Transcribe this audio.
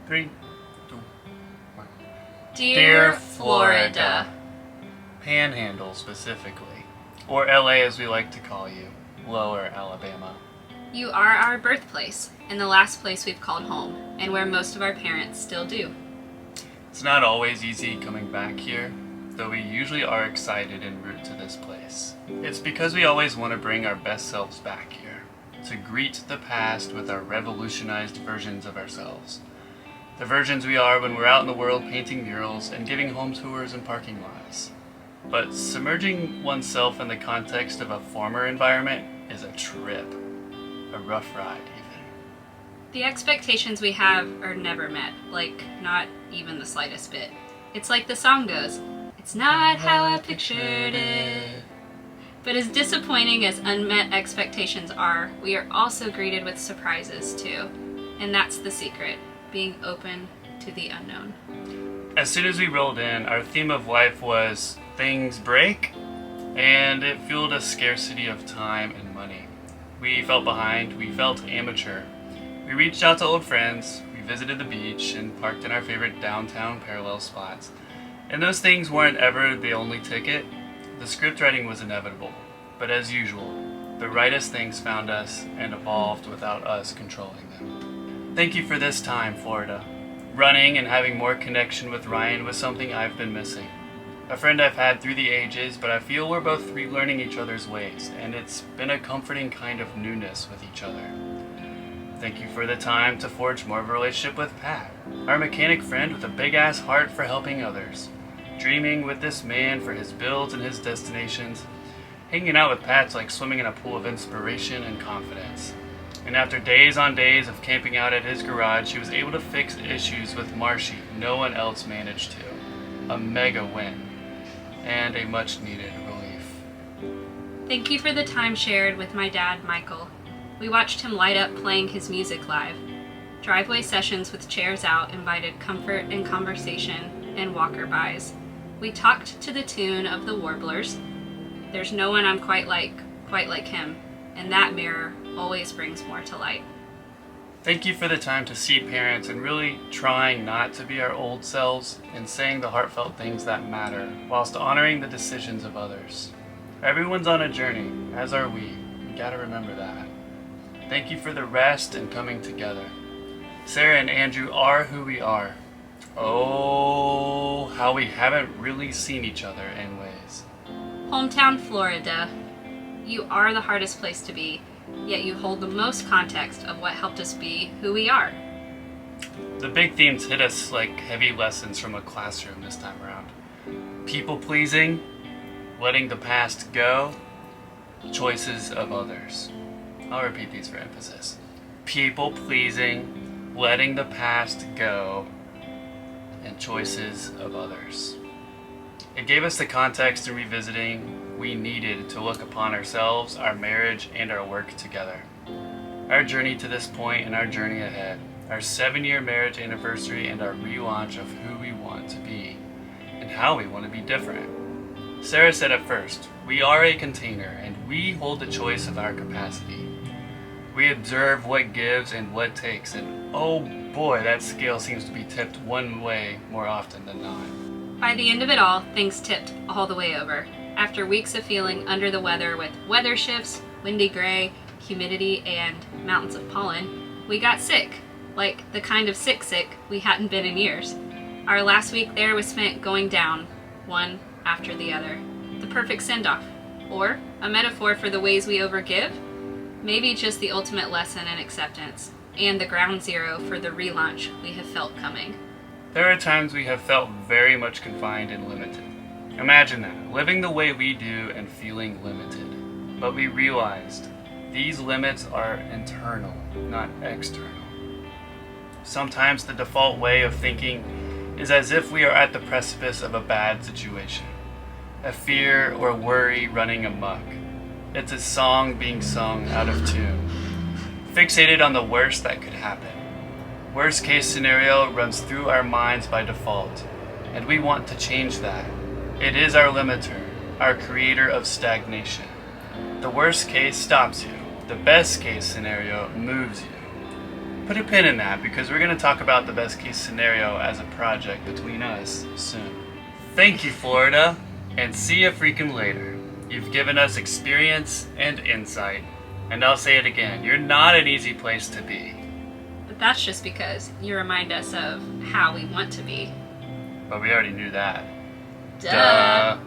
3, 2, 1. Dear Florida. Panhandle specifically, or LA as we like to call you, Lower Alabama. You are our birthplace, and the last place we've called home, and where most of our parents still do. It's not always easy coming back here, though we usually are excited en route to this place. It's because we always want to bring our best selves back here, to greet the past with our revolutionized versions of ourselves. The versions we are when we're out in the world painting murals and giving home tours and parking lots. But submerging oneself in the context of a former environment is a trip. A rough ride, even. The expectations we have are never met, like, not even the slightest bit. It's like the song goes, "It's not how I pictured it." But as disappointing as unmet expectations are, we are also greeted with surprises, too. And that's the secret, being open to the unknown. As soon as we rolled in, our theme of life was things break, and it fueled a scarcity of time and money. We felt behind, we felt amateur. We reached out to old friends, we visited the beach, and parked in our favorite downtown parallel spots. And those things weren't ever the only ticket. The script writing was inevitable, but as usual, the rightest things found us and evolved without us controlling them. Thank you for this time, Florida. Running and having more connection with Ryan was something I've been missing. A friend I've had through the ages, but I feel we're both relearning each other's ways, and it's been a comforting kind of newness with each other. Thank you for the time to forge more of a relationship with Pat, our mechanic friend with a big-ass heart for helping others. Dreaming with this man for his builds and his destinations. Hanging out with Pat's like swimming in a pool of inspiration and confidence. And after days on days of camping out at his garage, he was able to fix issues with Marshy no one else managed to. A mega win. And a much-needed relief. Thank you for the time shared with my dad, Michael. We watched him light up playing his music live. Driveway sessions with chairs out invited comfort and conversation and walker-bys. We talked to the tune of the Warblers. There's no one I'm quite like him, and that mirror always brings more to light. Thank you for the time to see parents and really trying not to be our old selves and saying the heartfelt things that matter, whilst honoring the decisions of others. Everyone's on a journey, as are we. You gotta remember that. Thank you for the rest and coming together. Sarah and Andrew are who we are. Oh, how we haven't really seen each other in ways. Hometown Florida. You are the hardest place to be, yet you hold the most context of what helped us be who we are. The big themes hit us like heavy lessons from a classroom this time around. People-pleasing, letting the past go, choices of others. I'll repeat these for emphasis. People-pleasing, letting the past go, and choices of others. It gave us the context in revisiting we needed to look upon ourselves, our marriage, and our work together. Our journey to this point and our journey ahead, our 7-year marriage anniversary and our relaunch of who we want to be and how we want to be different. Sarah said at first, we are a container and we hold the choice of our capacity. We observe what gives and what takes, and oh boy, that scale seems to be tipped one way more often than not. By the end of it all, things tipped all the way over. After weeks of feeling under the weather with weather shifts, windy gray, humidity, and mountains of pollen, we got sick. Like the kind of sick we hadn't been in years. Our last week there was spent going down, one after the other. The perfect send-off. Or a metaphor for the ways we overgive. Maybe just the ultimate lesson in acceptance, and the ground zero for the relaunch we have felt coming. There are times we have felt very much confined and limited. Imagine that, living the way we do and feeling limited. But we realized these limits are internal, not external. Sometimes the default way of thinking is as if we are at the precipice of a bad situation. A fear or worry running amok. It's a song being sung out of tune. Fixated on the worst that could happen. Worst case scenario runs through our minds by default, and we want to change that. It is our limiter, our creator of stagnation. The worst case stops you. The best case scenario moves you. put a pin in that because we're going to talk about the best case scenario as a project between us soon. Thank you, Florida, and see you freaking later. You've given us experience and insight. And I'll say it again, you're not an easy place to be. But that's just because you remind us of how we want to be. But we already knew that. Duh.